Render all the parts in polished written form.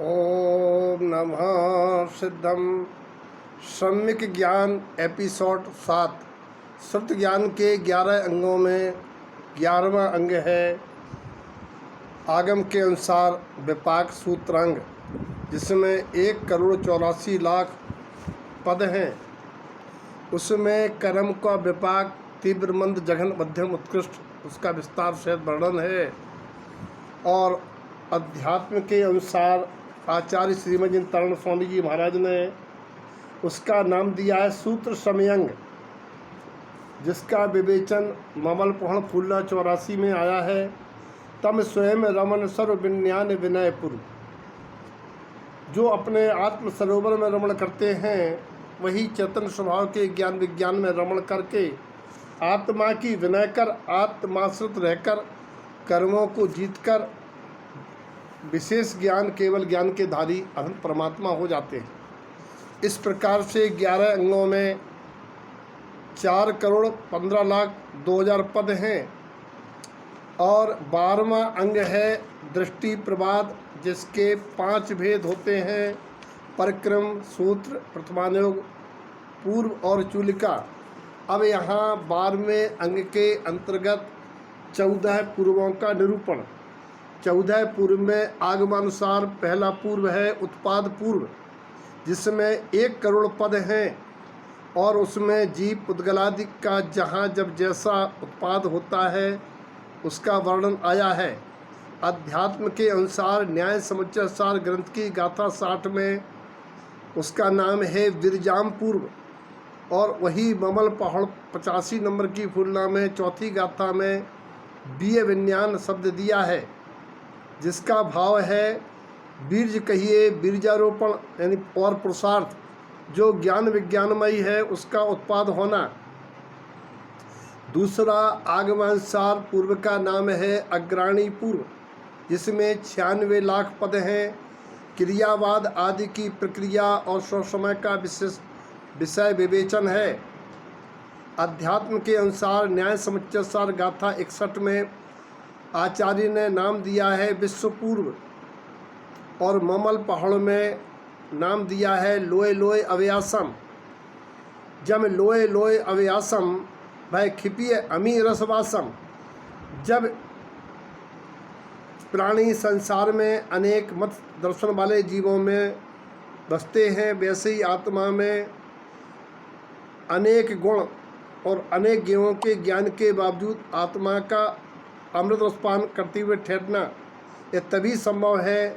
ओम नमः सिद्धम। सम्यक ज्ञान एपिसोड 7। श्रुत ज्ञान के 11 अंगों में 11वां अंग है आगम के अनुसार विपाक सूत्रांग, जिसमें 1,84,00,000 पद हैं। उसमें कर्म का विपाक तीव्र, मंद, जघन, मध्यम, उत्कृष्ट, उसका विस्तार से वर्णन है। और अध्यात्म के अनुसार आचार्य श्रीमद तरण स्वामी जी महाराज ने उसका नाम दिया है सूत्र समयंग, जिसका विवेचन ममल पहण फूलना 84 में आया है। तम स्वयं रमन सर्व विज्ञान विनयपुर। जो अपने आत्म सरोवर में रमण करते हैं वही चेतन स्वभाव के ज्ञान विज्ञान में रमण करके आत्मा की विनय कर, आत्माश्रित रहकर, कर्मों को जीतकर विशेष ज्ञान, केवल ज्ञान के धारी अनंत परमात्मा हो जाते हैं। इस प्रकार से 11 अंगों में 4,15,02,000 पद हैं। और 12वां अंग है दृष्टि प्रवाद, जिसके 5 भेद होते हैं: परिक्रम, सूत्र, प्रथमानुग, पूर्व और चूलिका। अब यहाँ 12वें अंग के अंतर्गत 14 पूर्वों का निरूपण। 14 पूर्व में आगमानुसार पहला पूर्व है उत्पाद पूर्व, जिसमें 1 करोड़ पद हैं। और उसमें जीव पुद्गलादि का जहाँ जब जैसा उत्पाद होता है उसका वर्णन आया है। अध्यात्म के अनुसार न्याय समुच्चय सार ग्रंथ की गाथा 60 में उसका नाम है विरजाम पूर्व। और वही ममल पहाड़ 85 नंबर की फूलना में चौथी गाथा में बीय विज्ञान शब्द दिया है, जिसका भाव है बीर्ज कहिए बीर्जारोपण, यानी और पुरुषार्थ जो ज्ञान विज्ञानमयी है उसका उत्पाद होना। दूसरा आगमानुसार पूर्व का नाम है अग्राणी पूर्व, जिसमें 96 लाख पद हैं। क्रियावाद आदि की प्रक्रिया और स्वसमय का विशेष विषय विवेचन है। अध्यात्म के अनुसार न्याय समुच्चय सार गाथा 61 में आचार्य ने नाम दिया है विश्व पूर्व। और ममल पहाड़ में नाम दिया है लोय लोय अव्यासम। जब लोय लोय अव्यासम भय खिपिय अमी रसवासम। जब प्राणी संसार में अनेक मत दर्शन वाले जीवों में बसते हैं, वैसे ही आत्मा में अनेक गुण और अनेक जीवों के ज्ञान के बावजूद आत्मा का अमृत रसपान करते हुए ठहरना यह तभी संभव है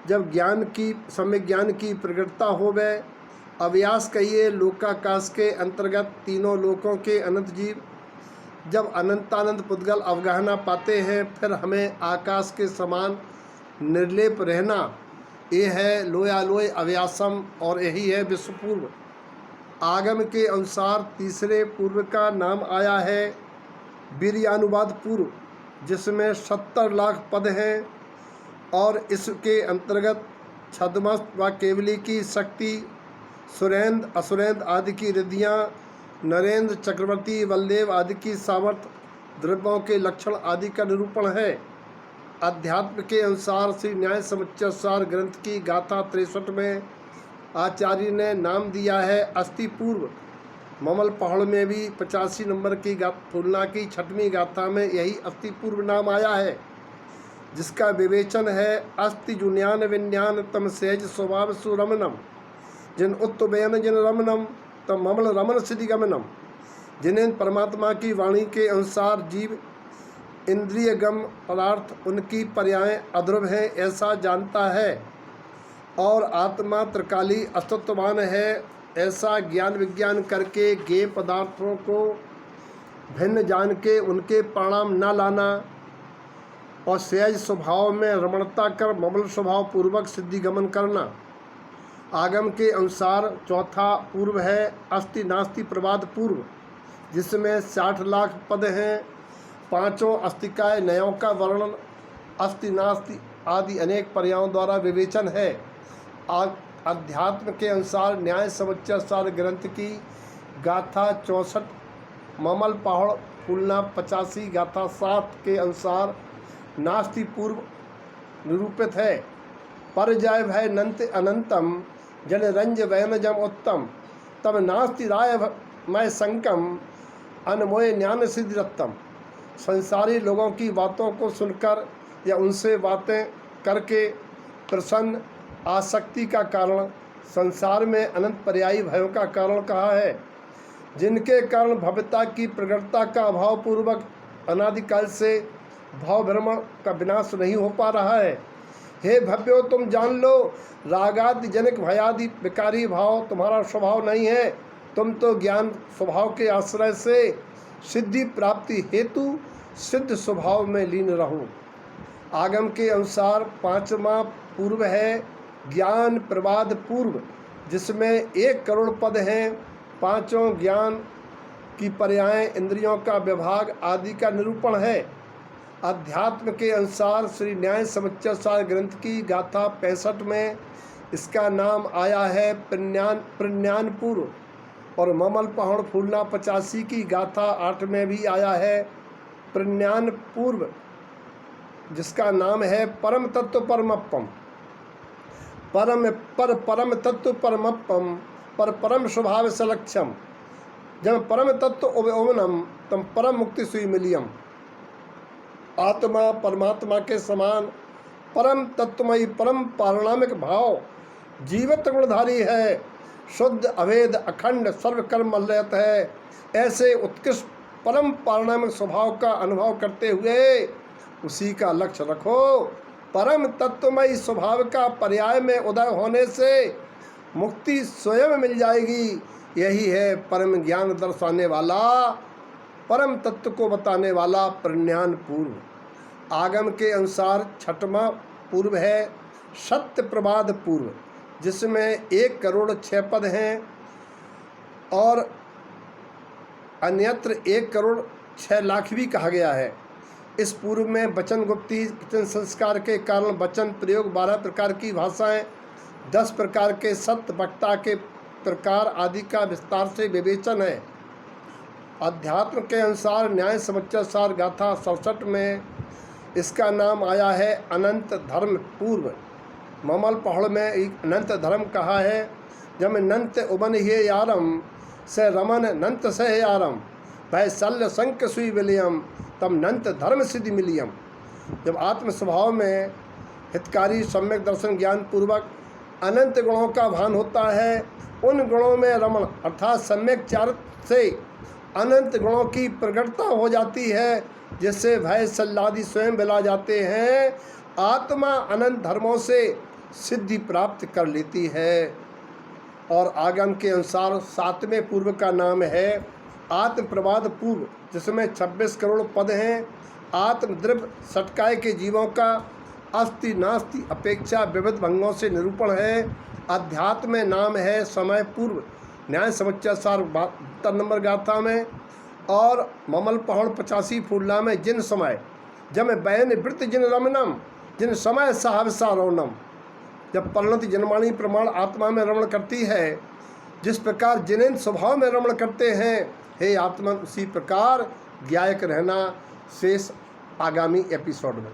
जब सम्यक ज्ञान की प्रगटता होवे। अव्यास कहिए लोकाकाश के अंतर्गत तीनों लोकों के अनंत जीव जब अनंतानंद पुद्गल अवगाहना पाते हैं, फिर हमें आकाश के समान निर्लेप रहना, ये है लोयालोय अव्यासम। और यही है विश्वपूर्व। आगम के अनुसार तीसरे पूर्व का नाम आया है वीर्यानुवाद पूर्व, जिसमें 70 लाख पद हैं। और इसके अंतर्गत छद्मस्त व केवली की शक्ति, सुरेंद्र असुरेंद्र आदि की रिद्धियाँ, नरेंद्र चक्रवर्ती बलदेव आदि की सामर्थ्य, द्रव्यों के लक्षण आदि का निरूपण है। अध्यात्म के अनुसार श्री न्याय समुच्चय सार ग्रंथ की गाथा 63 में आचार्य ने नाम दिया है अस्थि पूर्व। ममल पहाड़ में भी 85 नंबर की तुलना की 6वीं गाथा में यही अस्थि पूर्व नाम आया है, जिसका विवेचन है अस्थि जुन्यान विज्ञान तम सहज स्वभाव सुरमनम। जिन उत्तबयन जिन रमनम तम ममल रमन सिद्धि गमनम। जिन्हें परमात्मा की वाणी के अनुसार जीव इंद्रिय गम पदार्थ उनकी पर्याय अध्रुव हैं ऐसा जानता है, और आत्मा त्रिकाली अस्तित्ववान है ऐसा ज्ञान विज्ञान करके ज्ञेय पदार्थों को भिन्न जान के उनके परिणाम न लाना, और सहज स्वभाव में रमणता कर ममल स्वभाव पूर्वक सिद्धि गमन करना। आगम के अनुसार चौथा पूर्व है अस्ति नास्ति प्रवाद पूर्व, जिसमें 60 लाख पद हैं। 5 अस्तिकाय नयों का वर्णन, अस्ति नास्ति आदि अनेक पर्यायों द्वारा विवेचन है। अध्यात्म के अनुसार न्याय समुच्चय सार ग्रंथ की गाथा 64, ममल पहाड़ फूलना 85 गाथा 7 के अनुसार नास्ति पूर्व निरूपित है। पर जय भय नंत अनंतम जन रंज वैनजम उत्तम तब नास्ति राय मय संकम अनमोय ज्ञान सिद्धि रत्तम। संसारी लोगों की बातों को सुनकर या उनसे बातें करके प्रसन्न आसक्ति का कारण संसार में अनंत पर्यायी भयों का कारण कहा है, जिनके कारण भव्यता की प्रगटता का अभाव पूर्वक अनादिकाल से भाव भ्रमण का विनाश नहीं हो पा रहा है। हे भव्यो, तुम जान लो, रागादि जनक भयादि विकारी भाव तुम्हारा स्वभाव नहीं है। तुम तो ज्ञान स्वभाव के आश्रय से सिद्धि प्राप्ति हेतु सिद्ध स्वभाव में लीन रहो। आगम के अनुसार पांचवा पूर्व है ज्ञान प्रवाद पूर्व, जिसमें 1 करोड़ पद हैं। पांचों ज्ञान की पर्याय इंद्रियों का विभाग आदि का निरूपण है। अध्यात्म के अनुसार श्री न्याय समुच्चय सार ग्रंथ की गाथा 65 में इसका नाम आया है प्रज्ञान पूर्व, और ममल पहाड़ फूलना 85 की गाथा 8 में भी आया है प्रज्ञान पूर्व, जिसका नाम है परम तत्व परमप्पम। परम तत्व परमप्पम पर परम स्वभाव सलक्षम जब परम तत्व ओवनम तम परम मुक्ति सुई मिलियम। आत्मा परमात्मा के समान परम तत्वमयी परम पारणामिक भाव जीवित गुणधारी है, शुद्ध अभेद अखंड सर्वकर्म मलयत है। ऐसे उत्कृष्ट परम पारणामिक स्वभाव का अनुभव करते हुए उसी का लक्ष्य रखो। परम तत्वमयी स्वभाव का पर्याय में उदय होने से मुक्ति स्वयं मिल जाएगी। यही है परम ज्ञान दर्शाने वाला, परम तत्व को बताने वाला प्रज्ञान पूर्व। आगम के अनुसार 6वां पूर्व है सत्य प्रवाद पूर्व, जिसमें 1 करोड़ 6 पद हैं, और अन्यत्र 1 करोड़ 6 लाख भी कहा गया है। इस पूर्व में वचन गुप्ती वचन संस्कार के कारण वचन प्रयोग 12 प्रकार की भाषाएं, 10 प्रकार के सत्य वक्ता के प्रकार आदि का विस्तार से विवेचन है। अध्यात्म के अनुसार न्याय समुच्चय सार गाथा 67 में इसका नाम आया है अनंत धर्म पूर्व। ममल पहाड़ में एक अनंत धर्म कहा है। जब नंत उबन हे यारम से रमन नंत से यारम भय शल्य संक सुई विलियम तब नंत धर्म सिद्धि मिलियम। जब आत्म स्वभाव में हितकारी सम्यक दर्शन ज्ञान पूर्वक अनंत गुणों का भान होता है, उन गुणों में रमण अर्थात सम्यक चारित्र से अनंत गुणों की प्रकटता हो जाती है, जिससे भय सल्लादि स्वयं बिला जाते हैं। आत्मा अनंत धर्मों से सिद्धि प्राप्त कर लेती है। और आगम के अनुसार 7वें पूर्व का नाम है आत्म प्रवाद पूर्व, जिसमें 26 करोड़ पद हैं। आत्म द्रव्य सटकाए के जीवों का अस्ति नास्ति अपेक्षा विविध भंगों से निरूपण है। अध्यात्म में नाम है समय पूर्व, न्याय समुच्चय सार 72 नंबर गाथा में, और ममल पहाड़ 85 फूलना में जिन समय जब बैन वृत्त जिन रमनम जिन समय साहब सा रौनम। जब परिणति जन्माणी प्रमाण आत्मा में रमण करती है, जिस प्रकार जिनेन्द्र स्वभाव में रमण करते हैं, हे आत्मा उसी प्रकार ज्ञायक रहना। शेष आगामी एपिसोड में।